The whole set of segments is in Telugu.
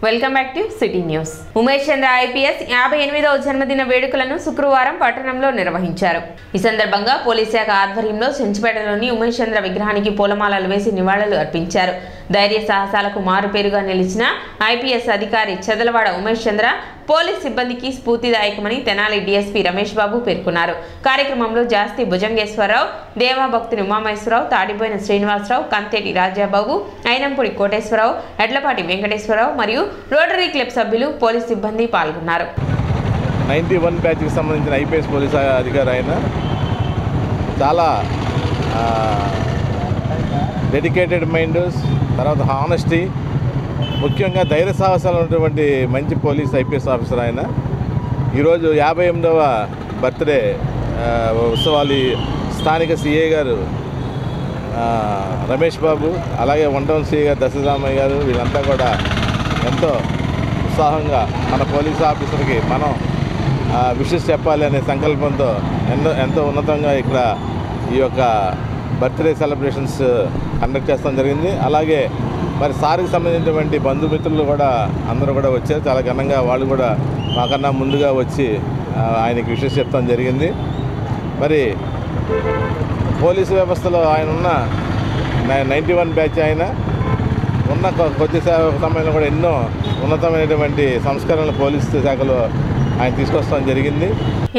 Welcome back to city news. Umesh Chandra IPS 58వ జన్మదిన వేడుకలను శుక్రవారం పట్టణంలో నిర్వహించారు. ఈ సందర్భంగా పోలీస్ శాఖ ఆధ్వర్యంలో చెంచుపేటలోని ఉమేష్ చంద్ర విగ్రహానికి పూలమాలలు వేసి నివాళులు అర్పించారు. ధైర్య సాహసాలకు మారుపేరుగా నిలిచిన ఐపీఎస్ అధికారి చదలవాడ ఉమేష్ చంద్ర పోలీస్ సిబ్బందికి స్ఫూర్తిదాయకమని తెనాలి డీఎస్పీ రమేష్ బాబు పేర్కొన్నారు. కార్యక్రమంలో జాస్తి భుజంగేశ్వరరావు, దేవాభక్తుని ఉమామేశ్వరరావు, తాడిపోయిన శ్రీనివాసరావు, కంతేటి రాజాబాబు, అయినంపూడి కోటేశ్వరరావు, ఎడ్లపాటి వెంకటేశ్వరరావు మరియు రోటరీ క్లబ్ సభ్యులు పోలీస్ సిబ్బంది పాల్గొన్నారు. 91 బ్యాచ్కి సంబంధించిన ఐపీఎస్ పోలీస్ అధికారి ఆయన చాలా డెడికేటెడ్ మైండ్, తర్వాత హానెస్టీ, ముఖ్యంగా ధైర్య సాహసాలు ఉన్నటువంటి మంచి పోలీస్ ఐపీఎస్ ఆఫీసర్ ఆయన. ఈరోజు 58వ బర్త్డే ఉత్సవాలు స్థానిక సిఏ గారు రమేష్ బాబు, అలాగే వంటవన్ సిఏ గారు దశరామయ్య గారు, వీళ్ళంతా కూడా ఎంతో ఉత్సాహంగా మన పోలీస్ ఆఫీసర్కి మనం విషెస్ చెప్పాలి అనే సంకల్పంతో ఎంతో ఉన్నతంగా ఇక్కడ ఈ యొక్క బర్త్డే సెలబ్రేషన్స్ కండక్ట్ చేస్తాం జరిగింది. అలాగే మరి సార్కి సంబంధించినటువంటి బంధుమిత్రులు కూడా అందరూ కూడా వచ్చారు. చాలా ఘనంగా వాళ్ళు కూడా మాకన్నా ముందుగా వచ్చి ఆయనకి విషెస్ చెప్తాం జరిగింది. మరి పోలీసు వ్యవస్థలో ఆయన ఉన్న 91 బ్యాచ్ ఆయన ఉన్న కొద్ది సమయంలో కూడా ఎన్నో ఉన్నతమైనటువంటి సంస్కరణలు పోలీసు శాఖలో ఆయన తీసుకొస్తాం జరిగింది.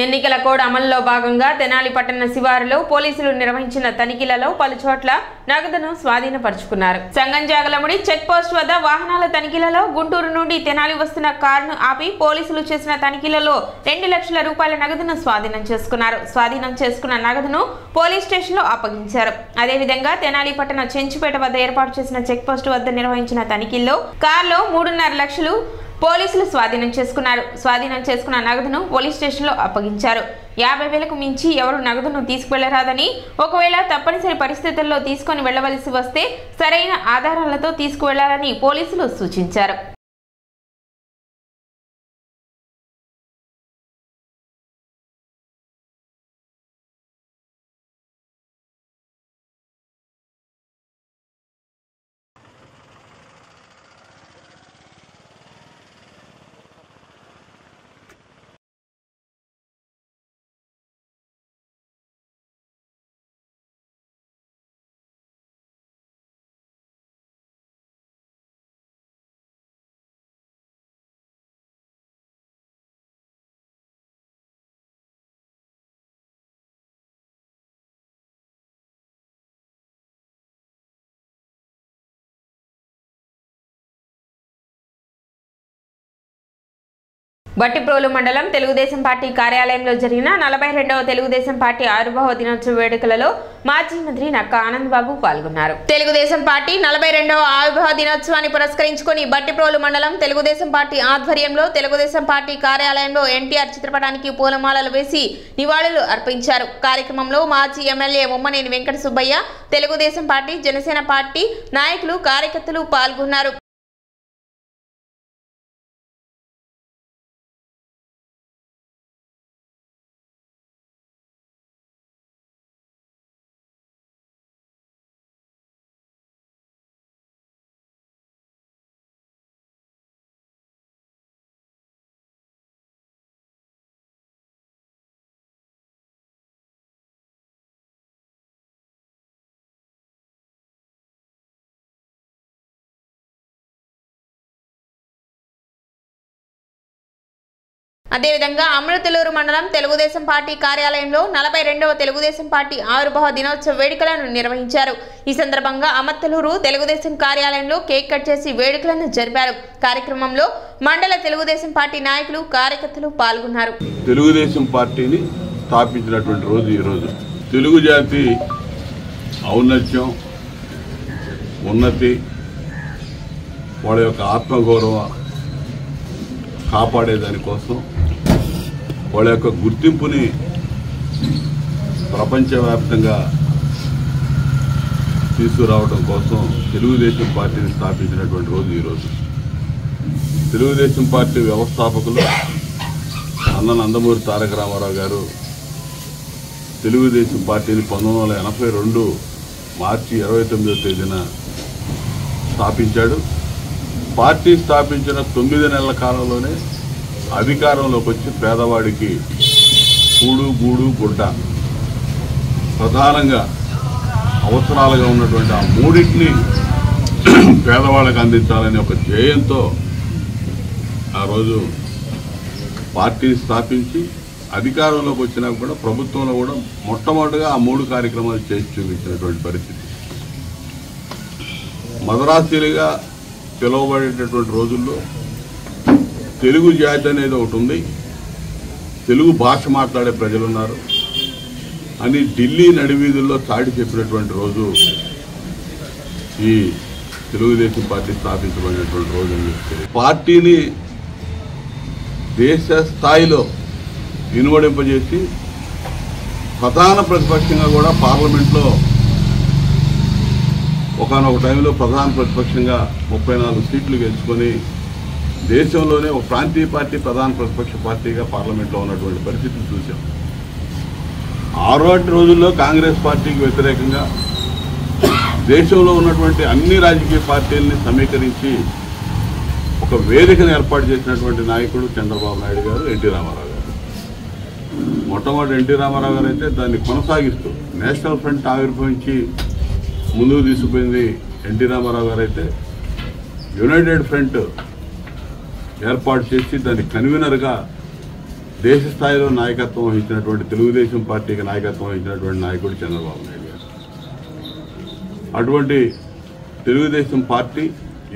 ఎన్నికల కోడ్ అమలులో భాగంగా తెనాలి పట్టణ శివారులో పోలీసులు నిర్వహించిన తనిఖీలలో పలు చోట్ల నగదును స్వాధీనపరుచుకున్నారు. సంగంజాగలముడి చెక్ పోస్ట్ వద్ద వాహనాల తనిఖీలలో గుంటూరు నుండి తెనాలి వస్తున్న కారును ఆపి పోలీసులు చేసిన తనిఖీలలో 2 లక్షల రూపాయల నగదును స్వాధీనం చేసుకున్నారు. స్వాధీనం చేసుకున్న నగదును పోలీస్ స్టేషన్ లో అప్పగించారు. అదేవిధంగా తెనాలి పట్టణ చెంచుపేట వద్ద ఏర్పాటు చేసిన చెక్ పోస్ట్ వద్ద నిర్వహించిన తనిఖీల్లో కారులో 3.5 లక్షలు పోలీసులు స్వాధీనం చేసుకున్నారు. స్వాధీనం చేసుకున్న నగదును పోలీస్ స్టేషన్లో అప్పగించారు. 50,000కు మించి ఎవరు నగదును తీసుకువెళ్లరాదని, ఒకవేళ తప్పనిసరి పరిస్థితుల్లో తీసుకొని వెళ్లవలసి వస్తే సరైన ఆధారాలతో తీసుకువెళ్లాలని పోలీసులు సూచించారు. బట్టిప్రోలు మండలం తెలుగుదేశం పార్టీ కార్యాలయంలో జరిగిన 42వ తెలుగుదేశం పార్టీ ఆవిర్భావ దినోత్సవ వేడుకలలో మాజీ మంత్రి నక్కా ఆనందబాబు పాల్గొన్నారు. తెలుగుదేశం పార్టీ 42వ ఆవిర్భావ దినోత్సవాన్ని పురస్కరించుకొని బట్టిప్రోలు మండలం తెలుగుదేశం పార్టీ ఆధ్వర్యంలో తెలుగుదేశం పార్టీ కార్యాలయంలో ఎన్టీఆర్ చిత్రపటానికి పూలమాలలు వేసి నివాళులు అర్పించారు. కార్యక్రమంలో మాజీ MLA Mummaneni Venkata Subbaiah, Telugu Desam party, Janasena party నాయకులు, కార్యకర్తలు పాల్గొన్నారు. అదేవిధంగా అమృతలూరు మండలం తెలుగుదేశం పార్టీ కార్యాలయంలో 42వ తెలుగుదేశం పార్టీ ఆవిర్భావ దినోత్సవ వేడుకలను నిర్వహించారు. ఈ సందర్భంగా అమృతలూరు తెలుగుదేశం కార్యాలయంలో కేక్ కట్ చేసి వేడుకలను జరిపారు. కార్యక్రమంలో మండల తెలుగుదేశం పార్టీ నాయకులు, కార్యకర్తలు పాల్గొన్నారు. తెలుగుదేశం పార్టీని స్థాపించినటువంటి రోజు ఈ రోజు. తెలుగు జాతి ఔన్నత్యం, ఉన్నతి, వాళ్ళ యొక్క ఆత్మగౌరవ కాపాడేదానికోసం, వాళ్ళ యొక్క గుర్తింపుని ప్రపంచవ్యాప్తంగా తీసుకురావడం కోసం తెలుగుదేశం పార్టీని స్థాపించినటువంటి రోజు ఈరోజు. తెలుగుదేశం పార్టీ వ్యవస్థాపకులు అన్న నందమూరి తారక రామారావు గారు తెలుగుదేశం పార్టీని 1982 మార్చి 29వ తేదీన స్థాపించాడు. పార్టీ స్థాపించిన 9 నెలల కాలంలోనే అధికారంలోకి వచ్చి పేదవాడికి కూడు గూడు గుడ్డ ప్రధానంగా అవసరాలుగా ఉన్నటువంటి ఆ మూడింటిని పేదవాళ్ళకు అందించాలనే ఒక ధ్యేయంతో ఆ రోజు పార్టీని స్థాపించి అధికారంలోకి వచ్చినా కూడా ప్రభుత్వంలో కూడా మొట్టమొదటిగా ఆ 3 కార్యక్రమాలు చేసి చూపించినటువంటి పరిస్థితి. మదరాసీలుగా పిలువబడేటటువంటి రోజుల్లో తెలుగు జాతి అనేది ఒకటి ఉంది, తెలుగు భాష మాట్లాడే ప్రజలు ఉన్నారు అని ఢిల్లీ నడివీధుల్లో చాటి చెప్పినటువంటి రోజు ఈ తెలుగుదేశం పార్టీ స్థాపించబడినటువంటి రోజు అని చెప్తారు. పార్టీని దేశ స్థాయిలో ఇనువడింపజేసి ప్రధాన ప్రతిపక్షంగా కూడా పార్లమెంట్లో ఒకనొక టైంలో ప్రధాన ప్రతిపక్షంగా 34 సీట్లు గెలుచుకొని దేశంలోనే ఒక ప్రాంతీయ పార్టీ ప్రధాన ప్రతిపక్ష పార్టీగా పార్లమెంట్లో ఉన్నటువంటి పరిస్థితిని చూసాం. ఆ రోజుల్లో కాంగ్రెస్ పార్టీకి వ్యతిరేకంగా దేశంలో ఉన్నటువంటి అన్ని రాజకీయ పార్టీలని సమీకరించి ఒక వేదికను ఏర్పాటు చేసినటువంటి నాయకుడు చంద్రబాబు నాయుడు గారు, ఎన్టీ రామారావు గారు. మొట్టమొదటి ఎన్టీ రామారావు గారు అయితే దాన్ని కొనసాగిస్తూ నేషనల్ ఫ్రంట్ ఆవిర్భవించి ముందుకు తీసుకుపోయింది ఎన్టీ రామారావు గారు అయితే యునైటెడ్ ఫ్రంట్ ఏర్పాటు చేసి దాని కన్వీనర్గా దేశ స్థాయిలో నాయకత్వం వహించినటువంటి తెలుగుదేశం పార్టీకి నాయకత్వం వహించినటువంటి నాయకుడు చంద్రబాబు నాయుడు గారు. అటువంటి తెలుగుదేశం పార్టీ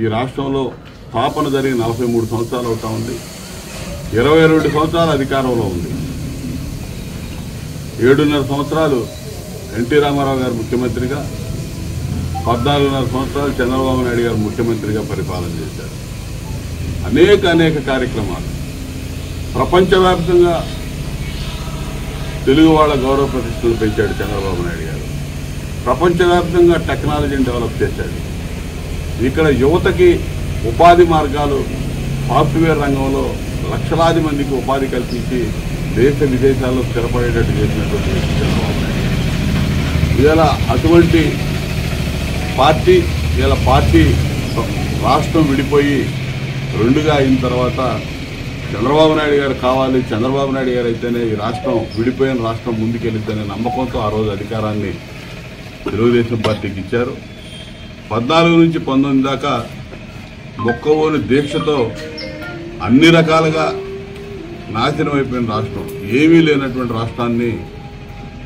ఈ రాష్ట్రంలో స్థాపన జరిగి 43 సంవత్సరాలు అవుతా ఉంది. 22 సంవత్సరాలు అధికారంలో ఉంది. 7.5 సంవత్సరాలు ఎన్టీ రామారావు గారు ముఖ్యమంత్రిగా, 14.5 సంవత్సరాలు చంద్రబాబు నాయుడు గారు ముఖ్యమంత్రిగా పరిపాలన చేశారు. అనేక కార్యక్రమాలు ప్రపంచవ్యాప్తంగా తెలుగు వాళ్ళ గౌరవ ప్రతిష్టలు పెంచాడు చంద్రబాబు నాయుడు గారు. ప్రపంచవ్యాప్తంగా టెక్నాలజీని డెవలప్ చేశాడు. ఇక్కడ యువతకి ఉపాధి మార్గాలు, సాఫ్ట్వేర్ రంగంలో లక్షలాది మందికి ఉపాధి కల్పించి దేశ విదేశాల్లో స్థిరపడేటట్టు చేసినటువంటి వ్యక్తి చంద్రబాబు నాయుడు. ఇలా అటువంటి పార్టీ పార్టీ రాష్ట్రం విడిపోయి 2గా అయిన తర్వాత చంద్రబాబు నాయుడు గారు కావాలి, చంద్రబాబు నాయుడు గారు అయితేనే ఈ రాష్ట్రం విడిపోయిన రాష్ట్రం ముందుకెళ్తుందనే నమ్మకంతో ఆ రోజు అధికారాన్ని తెలుగుదేశం పార్టీకి ఇచ్చారు. 14 నుంచి 19 దాకా మొక్కవోని దీక్షతో అన్ని రకాలుగా నాశనం అయిపోయిన రాష్ట్రం, ఏమీ లేనటువంటి రాష్ట్రాన్ని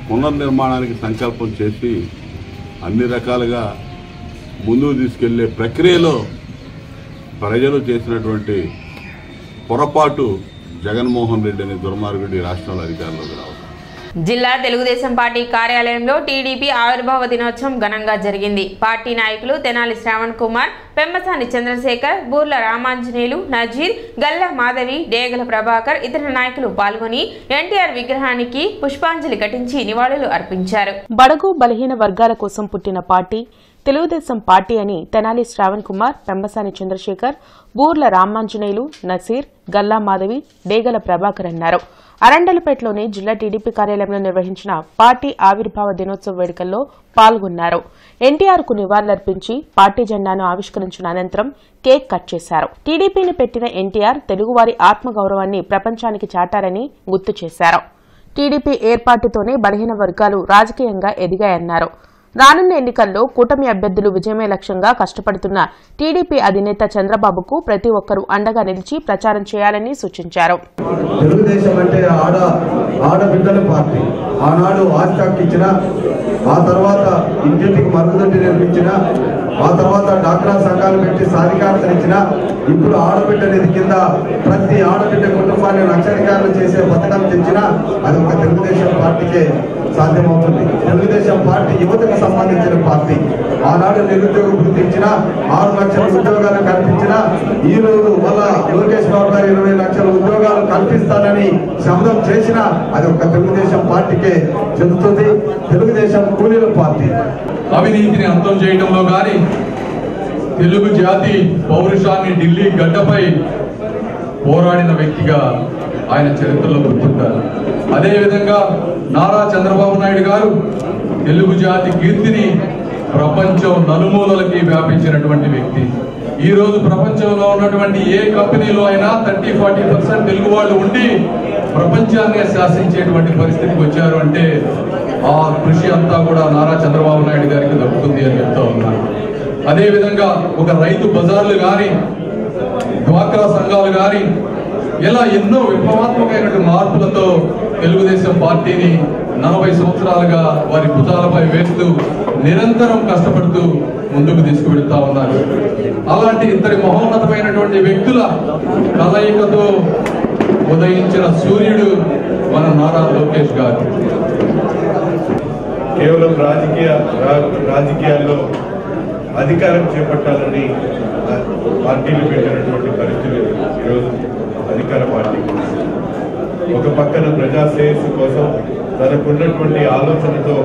పునర్నిర్మాణానికి సంకల్పం చేసి అన్ని రకాలుగా ముందుకు తీసుకెళ్లే ప్రక్రియలో ప్రజలు చేసినటువంటి పొరపాటు జగన్మోహన్ రెడ్డి అనే దుర్మార్గుడి రాష్ట్రంలో అధికారంలోకి రావడం. జిల్లా తెలుగుదేశం పార్టీ కార్యాలయంలో టీడీపీ ఆవిర్భావ దినోత్సవం ఘనంగా జరిగింది. పార్టీ నాయకులు తెనాలి శ్రావణ్ కుమార్, పెమ్మసాని చంద్రశేఖర్, బూర్ల రామాంజనేయులు, నజీర్, గల్లా మాధవి, డేగల ప్రభాకర్ ఇతర నాయకులు పాల్గొని ఎన్టీఆర్ విగ్రహానికి పుష్పాంజలి ఘటించి నివాళులు అర్పించారు. బడుగు బలహీన వర్గాల కోసం పుట్టిన పార్టీ తెలుగుదేశం పార్టీ అని తెనాలి శ్రావణ్ కుమార్, పెమ్మసాని చంద్రశేఖర్, బూర్ల రామాంజనేయులు, నసీర్, గల్లా మాధవి, డేగల ప్రభాకర్ అన్నారు. అరండలపేటలోని జిల్లా టీడీపీ కార్యాలయంలో నిర్వహించిన పార్టీ ఆవిర్భావ దినోత్సవ వేడుకల్లో పాల్గొన్నారు. ఎన్టీఆర్ కు నివాళులర్పించి పార్టీ జెండాను ఆవిష్కరించిన అనంతరం కేక్ కట్ చేశారు. టీడీపీని పెట్టిన ఎన్టీఆర్ తెలుగువారి ఆత్మగౌరవాన్ని ప్రపంచానికి చాటారని గుర్తు చేశారు. టీడీపీ ఏర్పాటుతోనే బలహీన వర్గాలు రాజకీయంగా ఎదిగాయన్నారు. రానున్న ఎన్నికల్లో కూటమి అభ్యర్థులు విజయమే లక్ష్యంగా కష్టపడుతున్న టీడీపీ అధినేత చంద్రబాబుకు ప్రతి ఒక్కరూ అండగా నిలిచి ప్రచారం చేయాలని సూచించారు. తెలుగుదేశం అంటే ఆడబిడ్డల పార్టీ. ఆనాడు ఆస్తి ఇచ్చిన, ఆ తర్వాత ఇంటింటికి మరుగుదొడ్డి నిర్మించిన, ఆ తర్వాత డాక్రా సంఘాలు పెట్టి సాధికారతలు ఇచ్చిన, ఇప్పుడు ఆడబిడ్డ నిధి కింద ప్రతి ఆడబిడ్డ కుటుంబాన్ని లక్షాధికారులు చేసే పథకం తెచ్చిన అది ఒక తెలుగుదేశం పార్టీకే సాధ్యమవుతుంది. తెలుగుదేశం పార్టీ యువతకు సంబంధించిన పార్టీ. ఆనాడు నిరుద్యోగ వృత్తి ఇచ్చిన, 6 లక్షల ఉద్యోగాలు కల్పించిన, ఈ రోజు మళ్ళా లోకేష్ బాబు గారు 20 లక్షల ఉద్యోగాలు కల్పిస్తానని శబ్దం చేసిన అది ఒక తెలుగుదేశం పార్టీకే చెందుతుంది. తెలుగుదేశం కూలీల పార్టీ. అవినీతిని అంతం చేయడంలో గాని, తెలుగు జాతి పౌరుషాన్ని ఢిల్లీ గడ్డపై పోరాడిన వ్యక్తిగా ఆయన చరిత్రలో గుర్తుంటారు. అదేవిధంగా నారా చంద్రబాబు నాయుడు గారు తెలుగు జాతి కీర్తిని ప్రపంచం నలుమూలలకి వ్యాపించినటువంటి వ్యక్తి. ఈ రోజు ప్రపంచంలో ఉన్నటువంటి ఏ కంపెనీలో అయినా 30-40% తెలుగు వాళ్ళు ఉండి ప్రపంచాన్ని శాసించేటువంటి పరిస్థితికి వచ్చారు అంటే ఆ కృషి అంతా కూడా నారా చంద్రబాబు నాయుడు గారికి దక్కుతుంది అని చెప్తా ఉన్నాను. అదేవిధంగా ఒక రైతు బజార్లు కానీ, డ్వాక్రా సంఘాలు కానీ, ఇలా ఎన్నో విప్లవాత్మకమైనటువంటి మార్పులతో తెలుగుదేశం పార్టీని 40 సంవత్సరాలుగా వారి భుజాలపై వేస్తూ నిరంతరం కష్టపడుతూ ముందుకు తీసుకువెళ్తా ఉన్నారు. అలాంటి ఇద్దరి మహోన్నతమైనటువంటి వ్యక్తుల కలయికతో ఉదయించిన సూర్యుడు మన నారా లోకేష్ గారు. కేవలం రాజకీయాల్లో అధికారం చేపట్టాలని పార్టీలు పెట్టినటువంటి పరిస్థితులు ఈరోజు అధికార పార్టీ ఒక పక్కన ప్రజా శ్రేయస్సు కోసం తనకున్నటువంటి ఆలోచనతో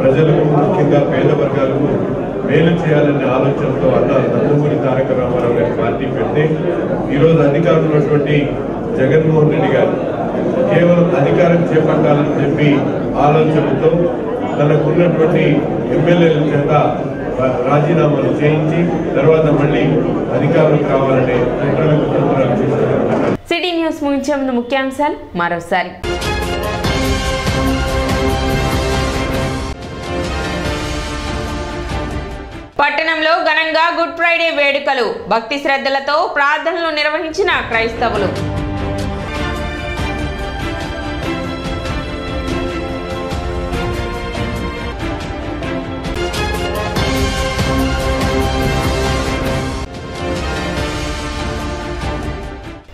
ప్రజలకు, ముఖ్యంగా పేద వర్గాలకు మేలు చేయాలనే ఆలోచనతో నందమూరి తారక రామారావు గారి పార్టీ పెడితే ఈరోజు అధికారంలో ఉన్నటువంటి జగన్మోహన్ రెడ్డి గారు కేవలం అధికారం చేపట్టాలని చెప్పి ఆలోచనతో తనకున్నటువంటి ఎమ్మెల్యేల చేత రాజీనామాలు చేయించి తర్వాత మళ్ళీ అధికారంలోకి రావాలనే కుట్రలు చేస్తున్నారు. సిటీ న్యూస్ ముగించే ముందు ముఖ్యాంశాలు మరోసారి. పట్టణంలో ఘనంగా గుడ్ ఫ్రైడే వేడుకలు, భక్తి శ్రద్ధలతో ప్రార్థనలు నిర్వహించిన క్రైస్తవులు.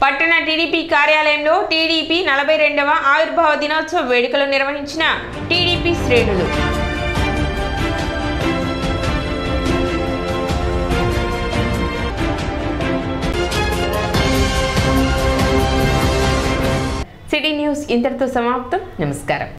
పట్టణ టీడీపీ కార్యాలయంలో టీడీపీ 42వ ఆవిర్భావ దినోత్సవ వేడుకలు నిర్వహించిన టీడీపీ శ్రేణులు. సిటీ న్యూస్ ఇంతటితో సమాప్తం. నమస్కారం.